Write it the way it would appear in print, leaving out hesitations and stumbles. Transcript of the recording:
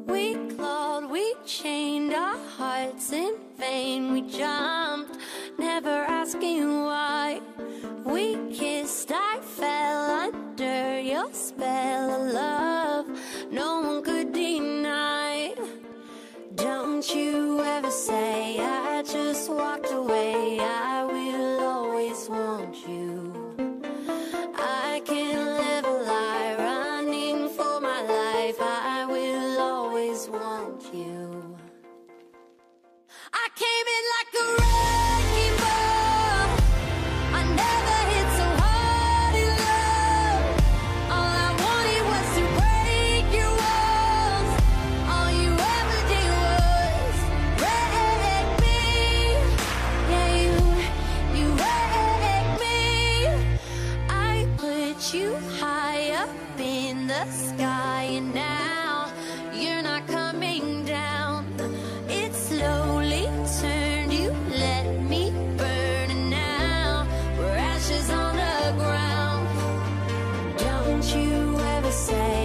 We clawed, we chained our hearts in vain. We jumped, never asking why. We kissed, I fell under your spell of love no one could deny. Don't you ever say I just walked away. I will always want you. I can't live a lie, running for my life. I will always want you. I came in like a wrecking ball. I never hit so hard in love. All I wanted was to break your walls. All you ever did was wreck me. Yeah, you wrecked me. I put you high up in the sky, and now you're not coming down. It slowly turned, you let me burn, and now we're ashes on the ground. Don't you ever say